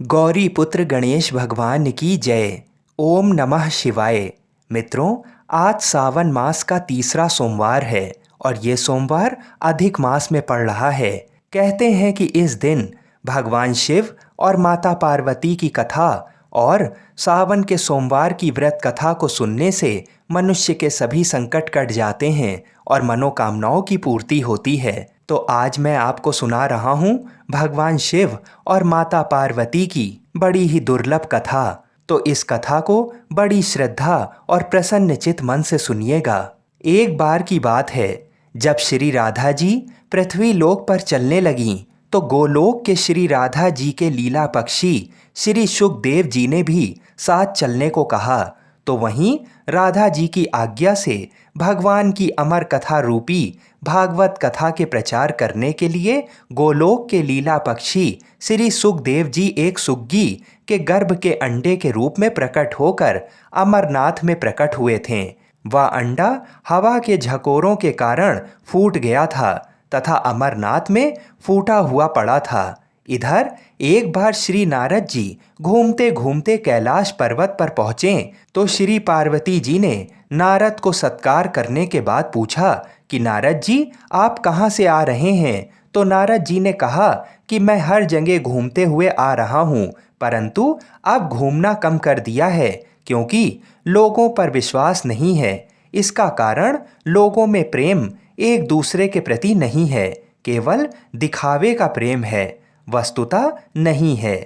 गौरी पुत्र गणेश भगवान की जय। ओम नमः शिवाय। मित्रों, आज सावन मास का तीसरा सोमवार है और ये सोमवार अधिक मास में पड़ रहा है। कहते हैं कि इस दिन भगवान शिव और माता पार्वती की कथा और सावन के सोमवार की व्रत कथा को सुनने से मनुष्य के सभी संकट कट जाते हैं और मनोकामनाओं की पूर्ति होती है। तो आज मैं आपको सुना रहा हूँ भगवान शिव और माता पार्वती की बड़ी ही दुर्लभ कथा। तो इस कथा को बड़ी श्रद्धा और प्रसन्न चित मन से सुनिएगा। एक बार की बात है, जब श्री राधा जी पृथ्वी लोक पर चलने लगीं तो गोलोक के श्री राधा जी के लीला पक्षी श्री शुकदेव जी ने भी साथ चलने को कहा। तो वहीं राधा जी की आज्ञा से भगवान की अमर कथा रूपी भागवत कथा के प्रचार करने के लिए गोलोक के लीला पक्षी श्री सुखदेव जी एक सुग्गी के गर्भ के अंडे के रूप में प्रकट होकर अमरनाथ में प्रकट हुए थे। वह अंडा हवा के झकोरों के कारण फूट गया था तथा अमरनाथ में फूटा हुआ पड़ा था। इधर एक बार श्री नारद जी घूमते घूमते कैलाश पर्वत पर पहुंचे तो श्री पार्वती जी ने नारद को सत्कार करने के बाद पूछा कि नारद जी, आप कहाँ से आ रहे हैं? तो नारद जी ने कहा कि मैं हर जगह घूमते हुए आ रहा हूँ, परंतु अब घूमना कम कर दिया है क्योंकि लोगों पर विश्वास नहीं है। इसका कारण लोगों में प्रेम एक दूसरे के प्रति नहीं है, केवल दिखावे का प्रेम है, वस्तुतः नहीं है।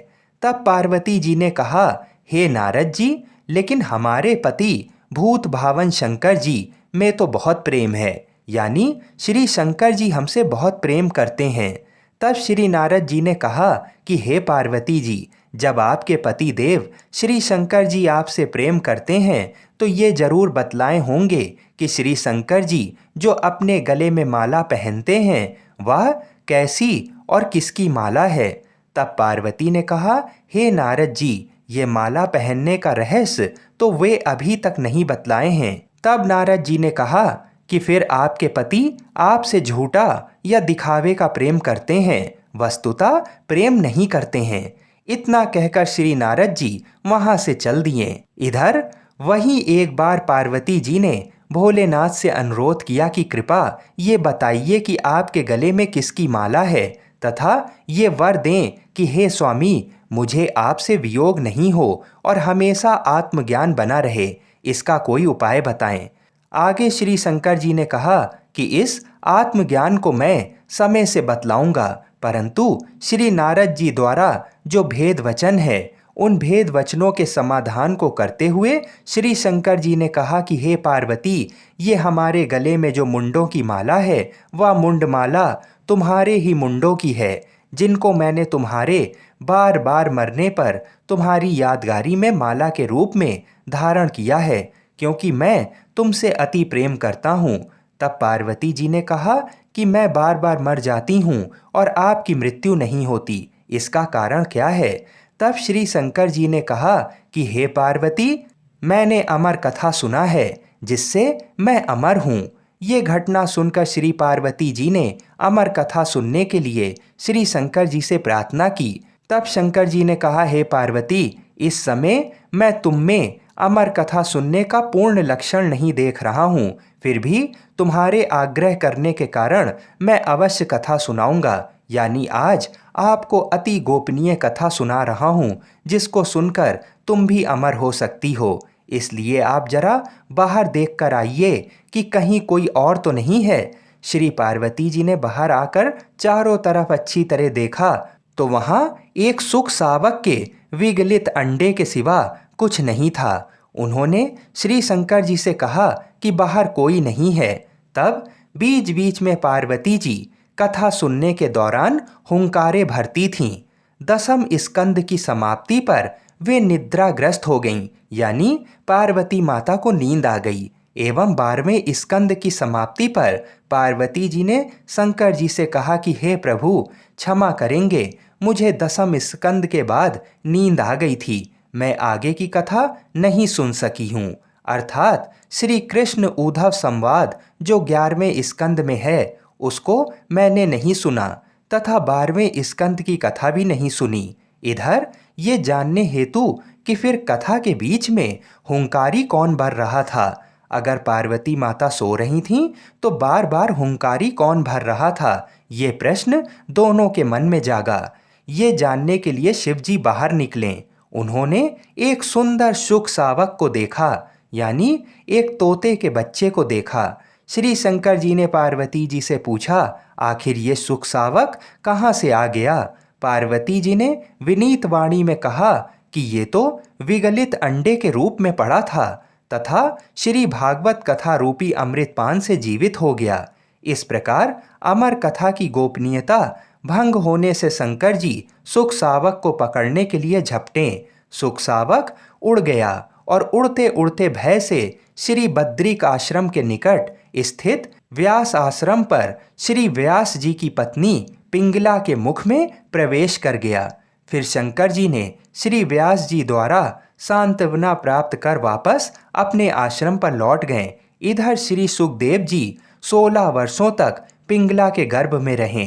तब पार्वती जी ने कहा, हे नारद जी, लेकिन हमारे पति भूत भावन शंकर जी में तो बहुत प्रेम है, यानी श्री शंकर जी हमसे बहुत प्रेम करते हैं। तब श्री नारद जी ने कहा कि हे पार्वती जी, जब आपके पति देव श्री शंकर जी आपसे प्रेम करते हैं तो ये जरूर बतलाए होंगे कि श्री शंकर जी जो अपने गले में माला पहनते हैं वह कैसी और किसकी माला है। तब पार्वती ने कहा, हे नारद जी, ये माला पहनने का रहस्य तो वे अभी तक नहीं बतलाए हैं। तब नारद जी ने कहा कि फिर आपके पति आपसे झूठा या दिखावे का प्रेम करते हैं, वस्तुतः प्रेम नहीं करते हैं। इतना कहकर श्री नारद जी वहां से चल दिए। इधर वहीं एक बार पार्वती जी ने भोलेनाथ से अनुरोध किया कि कृपा ये बताइए कि आपके गले में किसकी माला है तथा ये वर दें कि हे स्वामी, मुझे आपसे वियोग नहीं हो और हमेशा आत्मज्ञान बना रहे, इसका कोई उपाय बताएं। आगे श्री शंकर जी ने कहा कि इस आत्मज्ञान को मैं समय से बतलाऊंगा, परंतु श्री नारद जी द्वारा जो भेद वचन है उन भेद वचनों के समाधान को करते हुए श्री शंकर जी ने कहा कि हे पार्वती, ये हमारे गले में जो मुंडों की माला है वह मुंड माला तुम्हारे ही मुंडों की है, जिनको मैंने तुम्हारे बार बार मरने पर तुम्हारी यादगारी में माला के रूप में धारण किया है, क्योंकि मैं तुमसे अति प्रेम करता हूँ। तब पार्वती जी ने कहा कि मैं बार बार मर जाती हूँ और आपकी मृत्यु नहीं होती, इसका कारण क्या है? तब श्री शंकर जी ने कहा कि हे पार्वती, मैंने अमर कथा सुना है जिससे मैं अमर हूँ। ये घटना सुनकर श्री पार्वती जी ने अमर कथा सुनने के लिए श्री शंकर जी से प्रार्थना की। तब शंकर जी ने कहा, हे पार्वती, इस समय मैं तुम में अमर कथा सुनने का पूर्ण लक्षण नहीं देख रहा हूँ, फिर भी तुम्हारे आग्रह करने के कारण मैं अवश्य कथा सुनाऊंगा। यानी आज आपको अति गोपनीय कथा सुना रहा हूँ जिसको सुनकर तुम भी अमर हो सकती हो। इसलिए आप जरा बाहर देख कर आइए कि कहीं कोई और तो नहीं है। श्री पार्वती जी ने बाहर आकर चारों तरफ अच्छी तरह देखा तो वहां एक सुख सावक के विगलित अंडे के सिवा कुछ नहीं था। उन्होंने श्री शंकर जी से कहा कि बाहर कोई नहीं है। तब बीच बीच में पार्वती जी कथा सुनने के दौरान हुंकारे भरती थीं। दसम स्कंद की समाप्ति पर वे निद्राग्रस्त हो गईं, यानी पार्वती माता को नींद आ गई। एवं 12वें स्कंद की समाप्ति पर पार्वती जी ने शंकर जी से कहा कि हे प्रभु, क्षमा करेंगे, मुझे दसम स्कंद के बाद नींद आ गई थी, मैं आगे की कथा नहीं सुन सकी हूँ। अर्थात श्री कृष्ण उद्धव संवाद जो 11वें स्कंद में है उसको मैंने नहीं सुना तथा 12वें स्कंद की कथा भी नहीं सुनी। इधर ये जानने हेतु कि फिर कथा के बीच में हुंकारी कौन भर रहा था। अगर पार्वती माता सो रही थीं तो बार बार हुंकारी कौन भर रहा था, ये प्रश्न दोनों के मन में जागा। ये जानने के लिए शिवजी बाहर निकले। उन्होंने एक सुंदर शुक सावक को देखा, यानी एक तोते के बच्चे को देखा। श्री शंकर जी ने पार्वती जी से पूछा, आखिर ये सुख सावक कहाँ से आ गया। पार्वती जी ने विनीत वाणी में कहा कि ये तो विगलित अंडे के रूप में पड़ा था तथा श्री भागवत कथा रूपी अमृतपान से जीवित हो गया। इस प्रकार अमर कथा की गोपनीयता भंग होने से शंकर जी सुख सावक को पकड़ने के लिए झपटे। सुख सावक उड़ गया और उड़ते उड़ते भय से श्री बद्रिक आश्रम के निकट स्थित व्यास आश्रम पर श्री व्यास जी की पत्नी पिंगला के मुख में प्रवेश कर गया। फिर शंकर जी ने श्री व्यास जी द्वारा सांत्वना प्राप्त कर वापस अपने आश्रम पर लौट गए। इधर श्री सुखदेव जी 16 वर्षों तक पिंगला के गर्भ में रहे।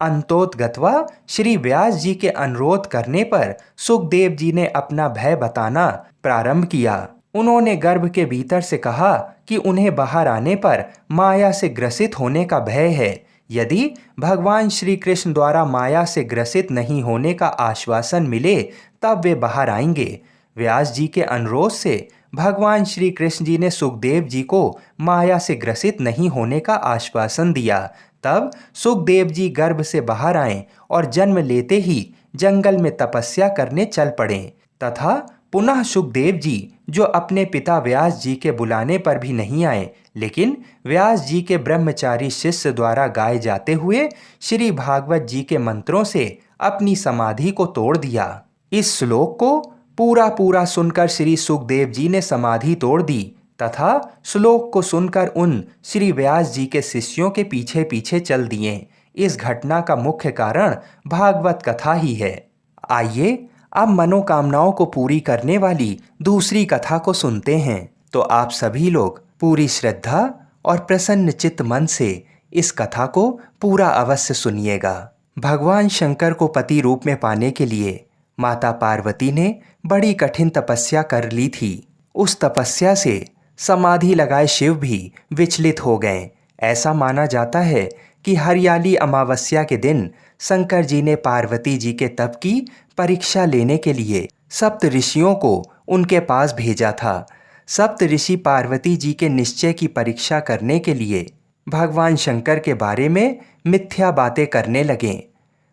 अंतोतगत्वा श्री व्यास जी के अनुरोध करने पर सुखदेव जी ने अपना भय बताना प्रारंभ किया। उन्होंने गर्भ के भीतर से कहा कि उन्हें बाहर आने पर माया से ग्रसित होने का भय है। यदि भगवान श्री कृष्ण द्वारा माया से ग्रसित नहीं होने का आश्वासन मिले तब वे बाहर आएंगे। व्यास जी के अनुरोध से भगवान श्री कृष्ण जी ने सुखदेव जी को माया से ग्रसित नहीं होने का आश्वासन दिया। तब सुखदेव जी गर्भ से बाहर आए और जन्म लेते ही जंगल में तपस्या करने चल पड़े तथा पुनः सुखदेव जी, जो अपने पिता व्यास जी के बुलाने पर भी नहीं आए, लेकिन व्यास जी के ब्रह्मचारी शिष्य द्वारा गाए जाते हुए श्री भागवत जी के मंत्रों से अपनी समाधि को तोड़ दिया। इस श्लोक को पूरा सुनकर श्री सुखदेव जी ने समाधि तोड़ दी तथा श्लोक को सुनकर उन श्री व्यास जी के शिष्यों के पीछे पीछे चल दिए। इस घटना का मुख्य कारण भागवत कथा ही है। आइए अब मनोकामनाओं को पूरी करने वाली दूसरी कथा को सुनते हैं। तो आप सभी लोग पूरी श्रद्धा और प्रसन्न चित्त मन से इस कथा को पूरा अवश्य सुनिएगा। भगवान शंकर को पति रूप में पाने के लिए माता पार्वती ने बड़ी कठिन तपस्या कर ली थी। उस तपस्या से समाधि लगाए शिव भी विचलित हो गए। ऐसा माना जाता है कि हरियाली अमावस्या के दिन शंकर जी ने पार्वती जी के तप की परीक्षा लेने के लिए सप्त ऋषियों को उनके पास भेजा था। सप्त ऋषि पार्वती जी के निश्चय की परीक्षा करने के लिए भगवान शंकर के बारे में मिथ्या बातें करने लगे।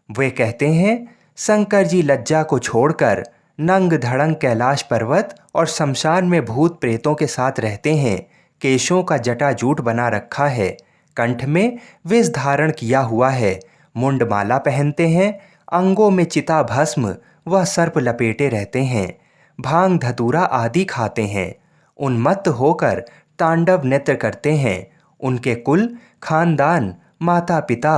वे कहते हैं, शंकर जी लज्जा को छोड़कर नंग धड़ंग कैलाश पर्वत और शमशान में भूत प्रेतों के साथ रहते हैं। केशों का जटाजूट बना रखा है, कंठ में विष धारण किया हुआ है, मुंडमाला पहनते हैं, अंगों में चिता भस्म व सर्प लपेटे रहते हैं, भांग धतूरा आदि खाते हैं, उन्मत्त होकर तांडव नृत्य करते हैं। उनके कुल, खानदान, माता पिता,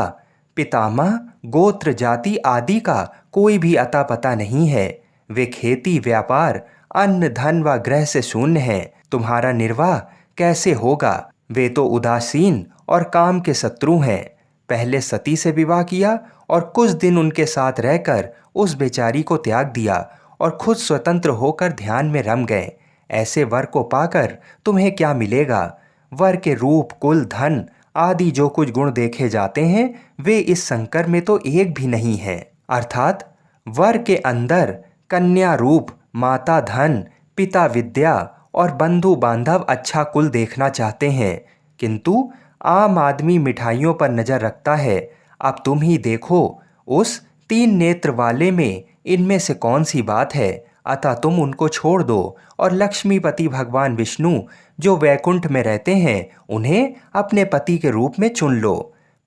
पितामह, गोत्र, जाति आदि का कोई भी अता पता नहीं है। वे खेती, व्यापार, अन्न, धन व ग्रह से शून्य हैं। तुम्हारा निर्वाह कैसे होगा? वे तो उदासीन और काम के शत्रु हैं। पहले सती से विवाह किया और कुछ दिन उनके साथ रहकर उस बेचारी को त्याग दिया और खुद स्वतंत्र होकर ध्यान में रम गए। ऐसे वर को पाकर तुम्हें क्या मिलेगा? वर के रूप, कुल, धन आदि जो कुछ गुण देखे जाते हैं वे इस शंकर में तो एक भी नहीं है। अर्थात वर के अंदर कन्या रूप, माता धन, पिता विद्या और बंधु बांधव अच्छा कुल देखना चाहते हैं, किंतु आम आदमी मिठाइयों पर नजर रखता है। अब तुम ही देखो, उस 3 नेत्र वाले में इनमें से कौन सी बात है? अतः तुम उनको छोड़ दो और लक्ष्मीपति भगवान विष्णु जो वैकुंठ में रहते हैं उन्हें अपने पति के रूप में चुन लो।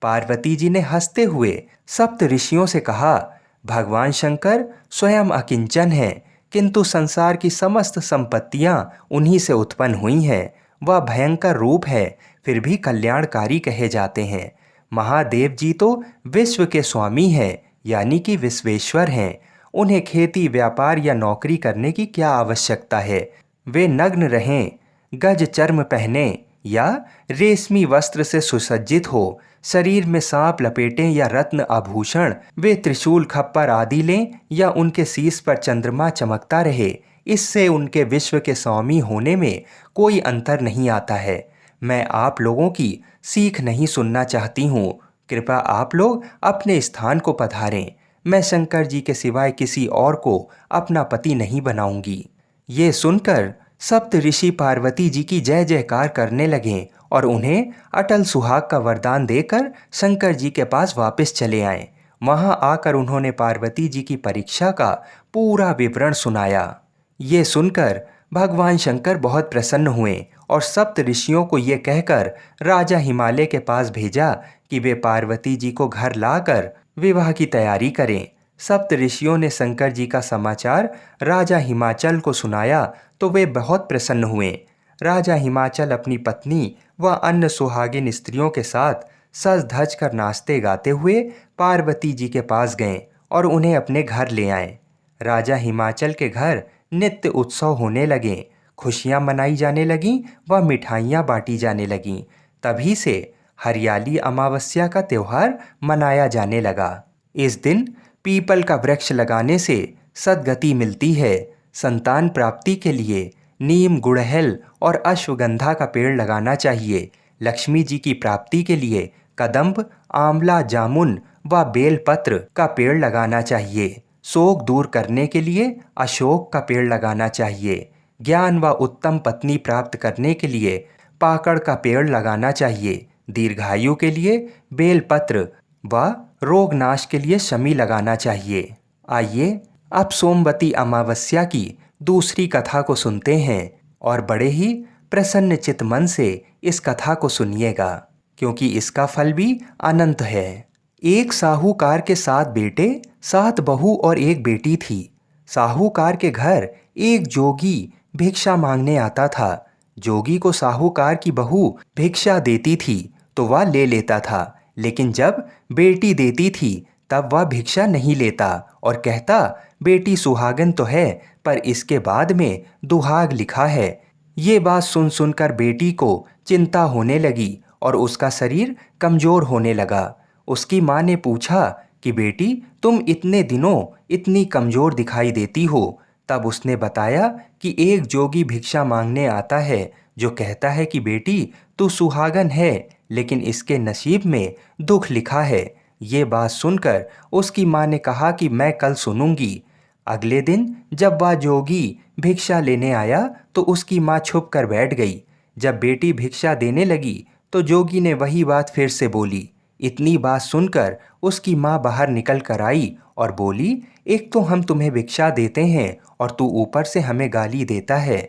पार्वती जी ने हंसते हुए सप्त ऋषियों से कहा, भगवान शंकर स्वयं अकिंचन हैं, किंतु संसार की समस्त संपत्तियां उन्हीं से उत्पन्न हुई हैं। वह भयंकर रूप है, फिर भी कल्याणकारी कहे जाते हैं। महादेव जी तो विश्व के स्वामी हैं, यानी कि विश्वेश्वर हैं। उन्हें खेती, व्यापार या नौकरी करने की क्या आवश्यकता है? वे नग्न रहें, गज चर्म पहने, या रेशमी वस्त्र से सुसज्जित हो, शरीर में सांप लपेटें या रत्न आभूषण, वे त्रिशूल खप्पर आदि लें या उनके शीश पर चंद्रमा चमकता रहे, इससे उनके विश्व के स्वामी होने में कोई अंतर नहीं आता है। मैं आप लोगों की सीख नहीं सुनना चाहती हूँ। कृपया आप लोग अपने स्थान को पधारें। मैं शंकर जी के सिवाय किसी और को अपना पति नहीं बनाऊंगी। ये सुनकर सप्त ऋषि पार्वती जी की जय जयकार करने लगे और उन्हें अटल सुहाग का वरदान देकर शंकर जी के पास वापस चले आए। वहां आकर उन्होंने पार्वती जी की परीक्षा का पूरा विवरण सुनाया। ये सुनकर भगवान शंकर बहुत प्रसन्न हुए और सप्त ऋषियों को ये कहकर राजा हिमालय के पास भेजा कि वे पार्वती जी को घर लाकर विवाह की तैयारी करें। सप्त ऋषियों ने शंकर जी का समाचार राजा हिमाचल को सुनाया तो वे बहुत प्रसन्न हुए। राजा हिमाचल अपनी पत्नी व अन्य सुहागिन स्त्रियों के साथ सज धज कर नाचते गाते हुए पार्वती जी के पास गए और उन्हें अपने घर ले आए। राजा हिमाचल के घर नित्य उत्सव होने लगे, खुशियां मनाई जाने लगीं व मिठाइयां बांटी जाने लगीं। तभी से हरियाली अमावस्या का त्योहार मनाया जाने लगा। इस दिन पीपल का वृक्ष लगाने से सद्गति मिलती है। संतान प्राप्ति के लिए नीम, गुड़हल और अश्वगंधा का पेड़ लगाना चाहिए। लक्ष्मी जी की प्राप्ति के लिए कदम्ब, आंवला, जामुन व बेलपत्र का पेड़ लगाना चाहिए। शोक दूर करने के लिए अशोक का पेड़ लगाना चाहिए। ज्ञान व उत्तम पत्नी प्राप्त करने के लिए पाकड़ का पेड़ लगाना चाहिए। दीर्घायु के लिए बेलपत्र व रोग नाश के लिए शमी लगाना चाहिए। आइए अब सोमवती अमावस्या की दूसरी कथा को सुनते हैं और बड़े ही प्रसन्न चित्त मन से इस कथा को सुनिएगा, क्योंकि इसका फल भी अनंत है। एक साहूकार के 7 बेटे, 7 बहू और एक बेटी थी। साहूकार के घर एक जोगी भिक्षा मांगने आता था। जोगी को साहूकार की बहू भिक्षा देती थी तो वह ले लेता था, लेकिन जब बेटी देती थी तब वह भिक्षा नहीं लेता और कहता, बेटी सुहागन तो है पर इसके बाद में दुहाग लिखा है। ये बात सुन सुनकर बेटी को चिंता होने लगी और उसका शरीर कमजोर होने लगा। उसकी माँ ने पूछा कि बेटी, तुम इतने दिनों इतनी कमजोर दिखाई देती हो। तब उसने बताया कि एक जोगी भिक्षा मांगने आता है जो कहता है कि बेटी तू सुहागन है, लेकिन इसके नसीब में दुख लिखा है। ये बात सुनकर उसकी माँ ने कहा कि मैं कल सुनूंगी। अगले दिन जब वह जोगी भिक्षा लेने आया तो उसकी माँ छुप कर बैठ गई। जब बेटी भिक्षा देने लगी तो जोगी ने वही बात फिर से बोली। इतनी बात सुनकर उसकी माँ बाहर निकल कर आई और बोली, एक तो हम तुम्हें भिक्षा देते हैं और तू ऊपर से हमें गाली देता है।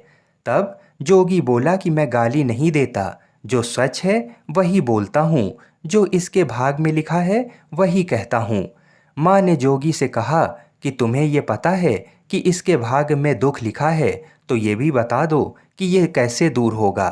तब जोगी बोला कि मैं गाली नहीं देता, जो सच है वही बोलता हूँ, जो इसके भाग में लिखा है वही कहता हूँ। माँ ने जोगी से कहा कि तुम्हें ये पता है कि इसके भाग में दुख लिखा है, तो ये भी बता दो कि ये कैसे दूर होगा।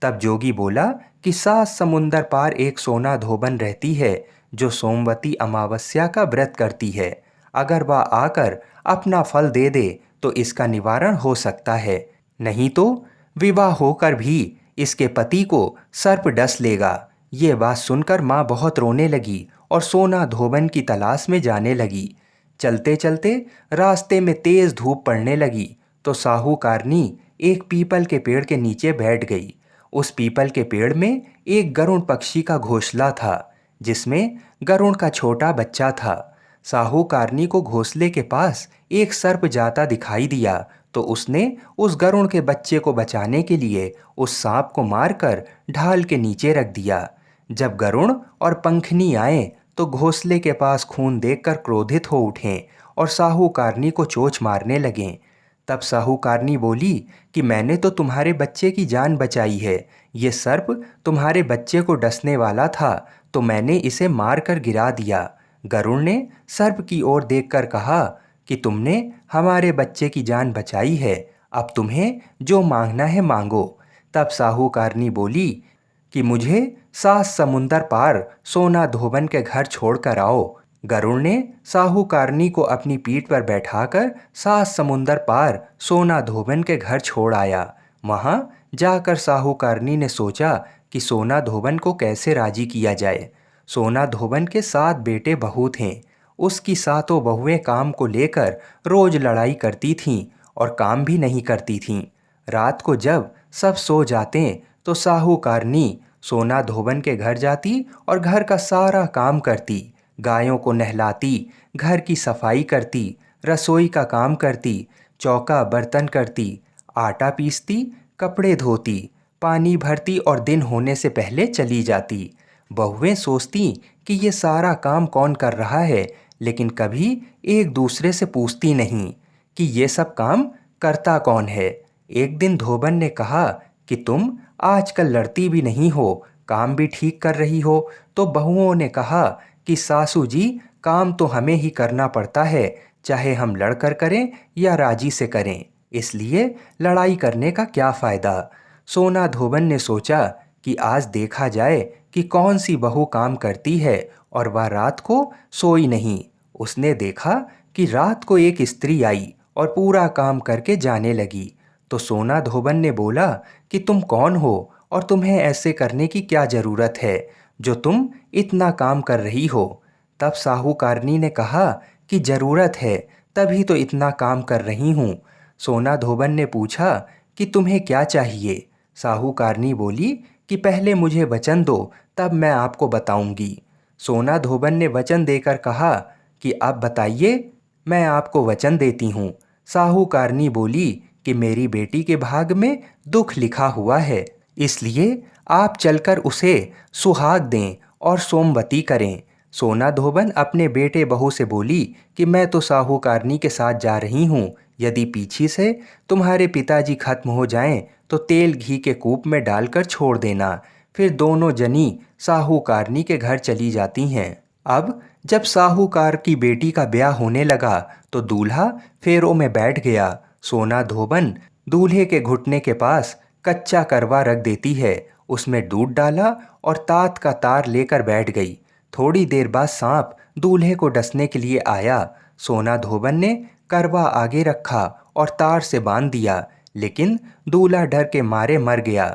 तब जोगी बोला कि 7 समुंदर पार एक सोना धोबन रहती है जो सोमवती अमावस्या का व्रत करती है। अगर वह आकर अपना फल दे दे तो इसका निवारण हो सकता है, नहीं तो विवाह होकर भी इसके पति को सर्प डस लेगा। ये बात सुनकर माँ बहुत रोने लगी और सोना धोबन की तलाश में जाने लगी। चलते चलते रास्ते में तेज धूप पड़ने लगी तो साहूकारनी एक पीपल के पेड़ के नीचे बैठ गई। उस पीपल के पेड़ में एक गरुड़ पक्षी का घोंसला था, जिसमें गरुड़ का छोटा बच्चा था। साहूकारनी को घोंसले के पास एक सर्प जाता दिखाई दिया तो उसने उस गरुड़ के बच्चे को बचाने के लिए उस सांप को मारकर ढाल के नीचे रख दिया। जब गरुड़ और पंखनी आए तो घोंसले के पास खून देखकर क्रोधित हो उठे और साहूकारनी को चोंच मारने लगे। तब साहूकारनी बोली कि मैंने तो तुम्हारे बच्चे की जान बचाई है। ये सर्प तुम्हारे बच्चे को डसने वाला था तो मैंने इसे मारकर गिरा दिया। गरुड़ ने सर्प की ओर देखकर कहा कि तुमने हमारे बच्चे की जान बचाई है, अब तुम्हें जो मांगना है मांगो। तब साहूकारनी बोली कि मुझे 7 समुंदर पार सोना धोबन के घर छोड़कर आओ। गरुड़ ने साहूकारनी को अपनी पीठ पर बैठाकर 7 समुंदर पार सोना धोबन के घर छोड़ आया। वहाँ जाकर साहूकारनी ने सोचा कि सोना धोबन को कैसे राजी किया जाए। सोना धोबन के 7 बेटे बहू थे। उसकी सातों बहुएं काम को लेकर रोज लड़ाई करती थीं और काम भी नहीं करती थीं। रात को जब सब सो जाते तो साहूकारनी सोना धोबन के घर जाती और घर का सारा काम करती। गायों को नहलाती, घर की सफाई करती, रसोई का काम करती, चौका बर्तन करती, आटा पीसती, कपड़े धोती, पानी भरती और दिन होने से पहले चली जाती। बहुएं सोचती कि ये सारा काम कौन कर रहा है, लेकिन कभी एक दूसरे से पूछती नहीं कि ये सब काम करता कौन है। एक दिन धोबन ने कहा कि तुम आजकल लड़ती भी नहीं हो, काम भी ठीक कर रही हो। तो बहुओं ने कहा कि सासू जी, काम तो हमें ही करना पड़ता है, चाहे हम लड़ कर करें या राजी से करें, इसलिए लड़ाई करने का क्या फ़ायदा। सोना धोबन ने सोचा कि आज देखा जाए कि कौन सी बहू काम करती है, और वह रात को सोई नहीं। उसने देखा कि रात को एक स्त्री आई और पूरा काम करके जाने लगी। तो सोना धोबन ने बोला कि तुम कौन हो और तुम्हें ऐसे करने की क्या ज़रूरत है जो तुम इतना काम कर रही हो। तब साहूकारनी ने कहा कि ज़रूरत है, तभी तो इतना काम कर रही हूँ। सोना धोबन ने पूछा कि तुम्हें क्या चाहिए। साहूकारनी बोली कि पहले मुझे वचन दो, तब मैं आपको बताऊंगी। सोना धोबन ने वचन देकर कहा कि अब बताइए, मैं आपको वचन देती हूँ। साहूकारनी बोली कि मेरी बेटी के भाग में दुख लिखा हुआ है, इसलिए आप चलकर उसे सुहाग दें और सोमवती करें। सोना धोबन अपने बेटे बहू से बोली कि मैं तो साहूकारनी के साथ जा रही हूँ, यदि पीछे से तुम्हारे पिताजी खत्म हो जाएं तो तेल घी के कूप में डालकर छोड़ देना। फिर दोनों जनी साहूकारनी के घर चली जाती हैं। अब जब साहूकार की बेटी का ब्याह होने लगा तो दूल्हा फेरों में बैठ गया। सोना धोबन दूल्हे के घुटने के पास कच्चा करवा रख देती है, उसमें दूध डाला और तात का तार लेकर बैठ गई। थोड़ी देर बाद सांप दूल्हे को डसने के लिए आया। सोना धोबन ने करवा आगे रखा और तार से बांध दिया, लेकिन दूल्हा डर के मारे मर गया।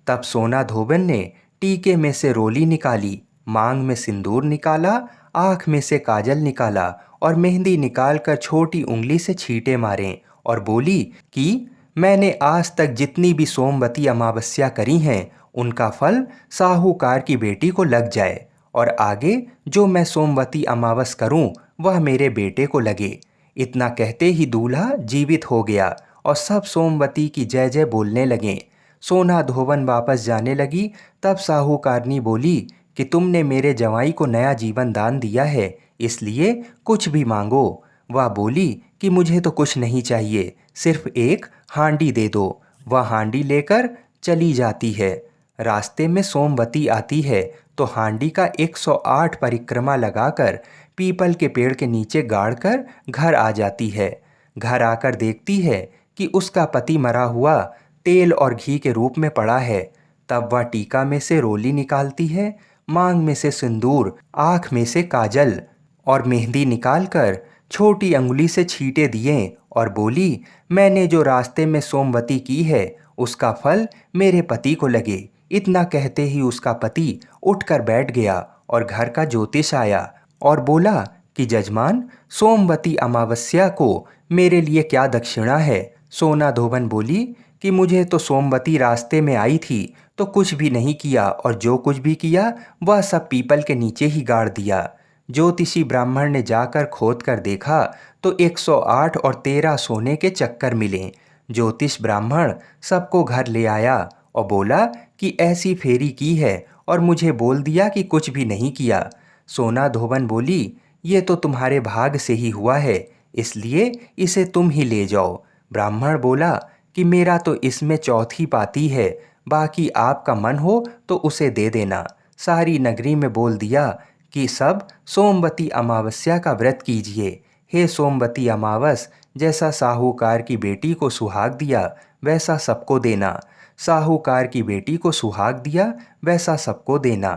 तब सोना धोबन ने टीके में से रोली निकाली, मांग में सिंदूर निकाला, आँख में से काजल निकाला और मेहंदी निकालकर छोटी उंगली से छींटे मारे और बोली कि मैंने आज तक जितनी भी सोमवती अमावस्या करी हैं उनका फल साहूकार की बेटी को लग जाए, और आगे जो मैं सोमवती अमावस करूं वह मेरे बेटे को लगे। इतना कहते ही दूल्हा जीवित हो गया और सब सोमवती की जय जय बोलने लगे। सोना धोबन वापस जाने लगी, तब साहूकारनी बोली कि तुमने मेरे जवाई को नया जीवन दान दिया है, इसलिए कुछ भी मांगो। वह बोली कि मुझे तो कुछ नहीं चाहिए, सिर्फ एक हांडी दे दो। वह हांडी लेकर चली जाती है। रास्ते में सोमवती आती है तो हांडी का 108 परिक्रमा लगाकर पीपल के पेड़ के नीचे गाड़कर घर आ जाती है। घर आकर देखती है कि उसका पति मरा हुआ तेल और घी के रूप में पड़ा है। तब वह टीका में से रोली निकालती है, मांग में से सिंदूर, आँख में से काजल और मेहंदी निकालकर छोटी अंगुली से छींटे दिए और बोली, मैंने जो रास्ते में सोमवती की है उसका फल मेरे पति को लगे। इतना कहते ही उसका पति उठकर बैठ गया और घर का ज्योतिष आया और बोला कि जजमान, सोमवती अमावस्या को मेरे लिए क्या दक्षिणा है। सोना धोबन बोली कि मुझे तो सोमवती रास्ते में आई थी तो कुछ भी नहीं किया, और जो कुछ भी किया वह सब पीपल के नीचे ही गाड़ दिया। ज्योतिषी ब्राह्मण ने जाकर खोद कर देखा तो 108 और 13 सोने के चक्कर मिले। ज्योतिष ब्राह्मण सबको घर ले आया और बोला कि ऐसी फेरी की है, और मुझे बोल दिया कि कुछ भी नहीं किया। सोना धोबन बोली, ये तो तुम्हारे भाग से ही हुआ है, इसलिए इसे तुम ही ले जाओ। ब्राह्मण बोला कि मेरा तो इसमें चौथी पाती है, बाकी आपका मन हो तो उसे दे देना। सारी नगरी में बोल दिया कि सब सोमवती अमावस्या का व्रत कीजिए। हे सोमवती अमावस, जैसा साहूकार की बेटी को सुहाग दिया वैसा सबको देना। साहूकार की बेटी को सुहाग दिया वैसा सबको देना।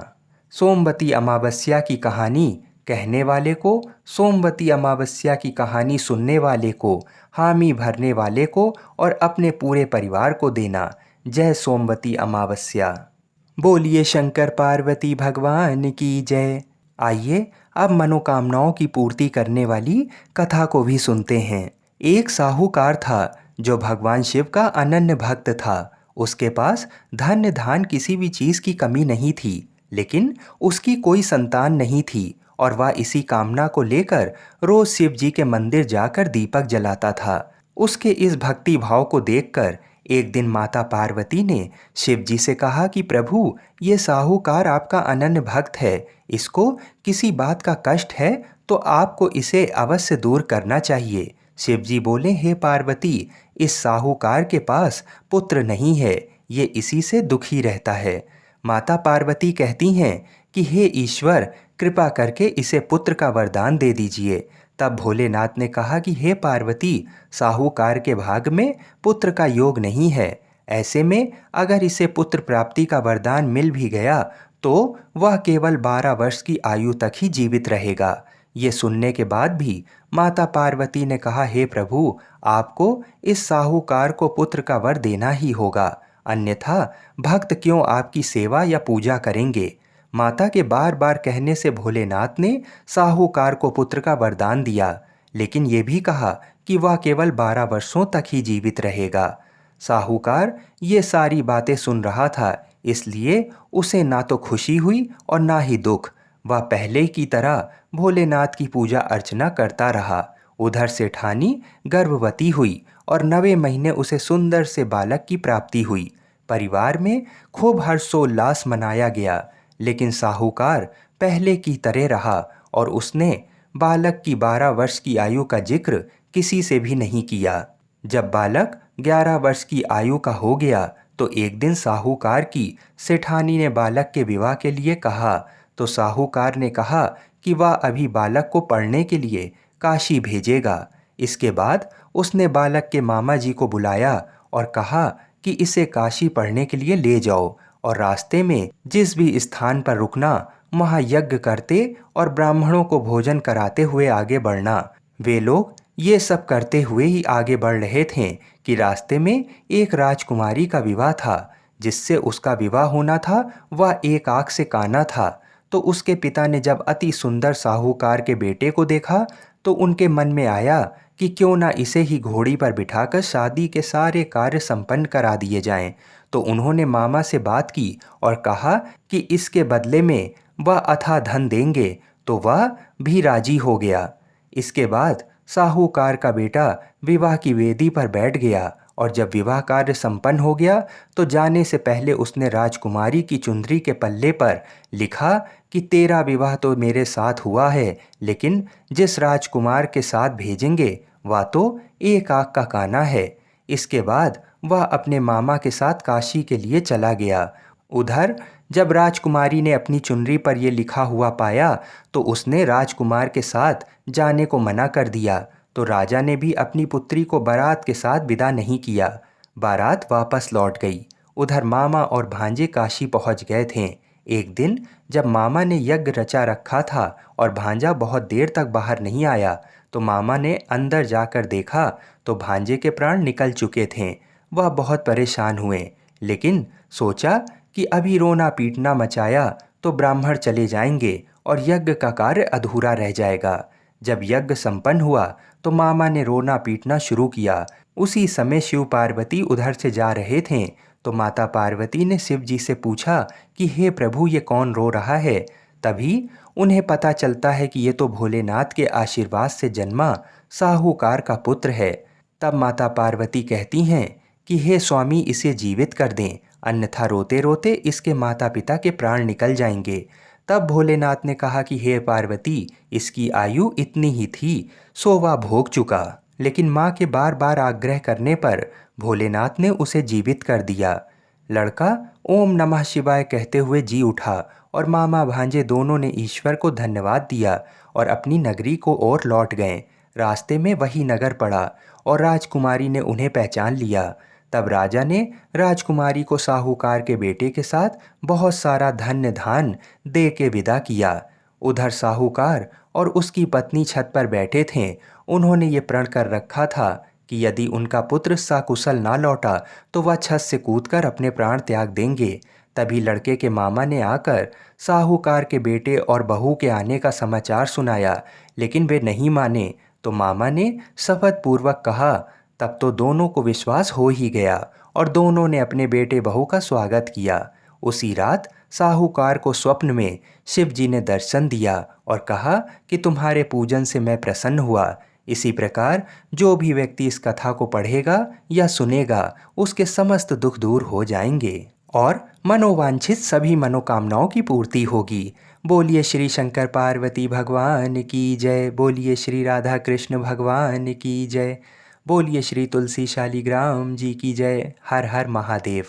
सोमवती अमावस्या की कहानी कहने वाले को, सोमवती अमावस्या की कहानी सुनने वाले को, हामी भरने वाले को और अपने पूरे परिवार को देना। जय सोमवती अमावस्या। बोलिए शंकर पार्वती भगवान की जय। आइए अब मनोकामनाओं की पूर्ति करने वाली कथा को भी सुनते हैं। एक साहूकार था जो भगवान शिव का अनन्य भक्त था। उसके पास धन धान किसी भी चीज़ की कमी नहीं थी, लेकिन उसकी कोई संतान नहीं थी और वह इसी कामना को लेकर रोज शिव जी के मंदिर जाकर दीपक जलाता था। उसके इस भक्ति भाव को देखकर एक दिन माता पार्वती ने शिव जी से कहा कि प्रभु, ये साहूकार आपका अनन्य भक्त है, इसको किसी बात का कष्ट है तो आपको इसे अवश्य दूर करना चाहिए। शिव जी बोले, हे पार्वती, इस साहूकार के पास पुत्र नहीं है, ये इसी से दुखी रहता है। माता पार्वती कहती हैं कि हे ईश्वर, कृपा करके इसे पुत्र का वरदान दे दीजिए। तब भोलेनाथ ने कहा कि हे पार्वती, साहूकार के भाग में पुत्र का योग नहीं है। ऐसे में अगर इसे पुत्र प्राप्ति का वरदान मिल भी गया तो वह केवल 12 वर्ष की आयु तक ही जीवित रहेगा। ये सुनने के बाद भी माता पार्वती ने कहा, हे प्रभु, आपको इस साहूकार को पुत्र का वर देना ही होगा, अन्यथा भक्त क्यों आपकी सेवा या पूजा करेंगे। माता के बार बार कहने से भोलेनाथ ने साहूकार को पुत्र का वरदान दिया, लेकिन ये भी कहा कि वह केवल 12 वर्षों तक ही जीवित रहेगा। साहूकार ये सारी बातें सुन रहा था, इसलिए उसे ना तो खुशी हुई और ना ही दुख। वह पहले की तरह भोलेनाथ की पूजा अर्चना करता रहा। उधर सेठानी गर्भवती हुई और 9वें महीने उसे सुंदर से बालक की प्राप्ति हुई। परिवार में खूब हर्षोल्लास मनाया गया, लेकिन साहूकार पहले की तरह रहा और उसने बालक की 12 वर्ष की आयु का जिक्र किसी से भी नहीं किया। जब बालक 11 वर्ष की आयु का हो गया तो एक दिन साहूकार की सेठानी ने बालक के विवाह के लिए कहा, तो साहूकार ने कहा कि वह अभी बालक को पढ़ने के लिए काशी भेजेगा। इसके बाद उसने बालक के मामा जी को बुलाया और कहा कि इसे काशी पढ़ने के लिए ले जाओ और रास्ते में जिस भी स्थान पर रुकना वहाँ यज्ञ करते और ब्राह्मणों को भोजन कराते हुए आगे बढ़ना। वे लोग ये सब करते हुए ही आगे बढ़ रहे थे कि रास्ते में एक राजकुमारी का विवाह था। जिससे उसका विवाह होना था वह एक आँख से काना था। तो उसके पिता ने जब अति सुंदर साहूकार के बेटे को देखा तो उनके मन में आया कि क्यों ना इसे ही घोड़ी पर बिठाकर शादी के सारे कार्य संपन्न करा दिए जाएं। तो उन्होंने मामा से बात की और कहा कि इसके बदले में वह अथाह धन देंगे, तो वह भी राजी हो गया। इसके बाद साहूकार का बेटा विवाह की वेदी पर बैठ गया और जब विवाह कार्य संपन्न हो गया तो जाने से पहले उसने राजकुमारी की चुंदरी के पल्ले पर लिखा कि तेरा विवाह तो मेरे साथ हुआ है, लेकिन जिस राजकुमार के साथ भेजेंगे वह तो एक आँख का काना है। इसके बाद वह अपने मामा के साथ काशी के लिए चला गया। उधर जब राजकुमारी ने अपनी चुनरी पर यह लिखा हुआ पाया तो उसने राजकुमार के साथ जाने को मना कर दिया। तो राजा ने भी अपनी पुत्री को बारात के साथ विदा नहीं किया। बारात वापस लौट गई। उधर मामा और भांजे काशी पहुंच गए थे। एक दिन जब मामा ने यज्ञ रचा रखा था और भांजा बहुत देर तक बाहर नहीं आया तो मामा ने अंदर जाकर देखा तो भांजे के प्राण निकल चुके थे। वह बहुत परेशान हुए, लेकिन सोचा कि अभी रोना पीटना मचाया तो ब्राह्मण चले जाएंगे और यज्ञ का कार्य अधूरा रह जाएगा। जब यज्ञ संपन्न हुआ तो मामा ने रोना पीटना शुरू किया। उसी समय शिव पार्वती उधर से जा रहे थे तो माता पार्वती ने शिव जी से पूछा कि हे प्रभु, ये कौन रो रहा है। तभी उन्हें पता चलता है कि ये तो भोलेनाथ के आशीर्वाद से जन्मा साहूकार का पुत्र है। तब माता पार्वती कहती हैं कि हे स्वामी, इसे जीवित कर दें, अन्यथा रोते रोते इसके माता पिता के प्राण निकल जाएंगे। तब भोलेनाथ ने कहा कि हे पार्वती, इसकी आयु इतनी ही थी, सो वह भोग चुका। लेकिन माँ के बार बार आग्रह करने पर भोलेनाथ ने उसे जीवित कर दिया। लड़का ओम नमः शिवाय कहते हुए जी उठा और मामा भांजे दोनों ने ईश्वर को धन्यवाद दिया और अपनी नगरी को ओर लौट गए। रास्ते में वही नगर पड़ा और राजकुमारी ने उन्हें पहचान लिया। तब राजा ने राजकुमारी को साहूकार के बेटे के साथ बहुत सारा धन्य धान दे के विदा किया। उधर साहूकार और उसकी पत्नी छत पर बैठे थे। उन्होंने ये प्रण कर रखा था कि यदि उनका पुत्र सकुशल ना लौटा तो वह छत से कूदकर अपने प्राण त्याग देंगे। तभी लड़के के मामा ने आकर साहूकार के बेटे और बहू के आने का समाचार सुनाया, लेकिन वे नहीं माने। तो मामा ने शपथ पूर्वक कहा। तब तो दोनों को विश्वास हो ही गया और दोनों ने अपने बेटे बहू का स्वागत किया। उसी रात साहूकार को स्वप्न में शिव जी ने दर्शन दिया और कहा कि तुम्हारे पूजन से मैं प्रसन्न हुआ। इसी प्रकार जो भी व्यक्ति इस कथा को पढ़ेगा या सुनेगा उसके समस्त दुख दूर हो जाएंगे और मनोवांछित सभी मनोकामनाओं की पूर्ति होगी। बोलिए श्री शंकर पार्वती भगवान की जय। बोलिए श्री राधा कृष्ण भगवान की जय। बोलिए श्री तुलसी शालिग्राम जी की जय। हर हर महादेव।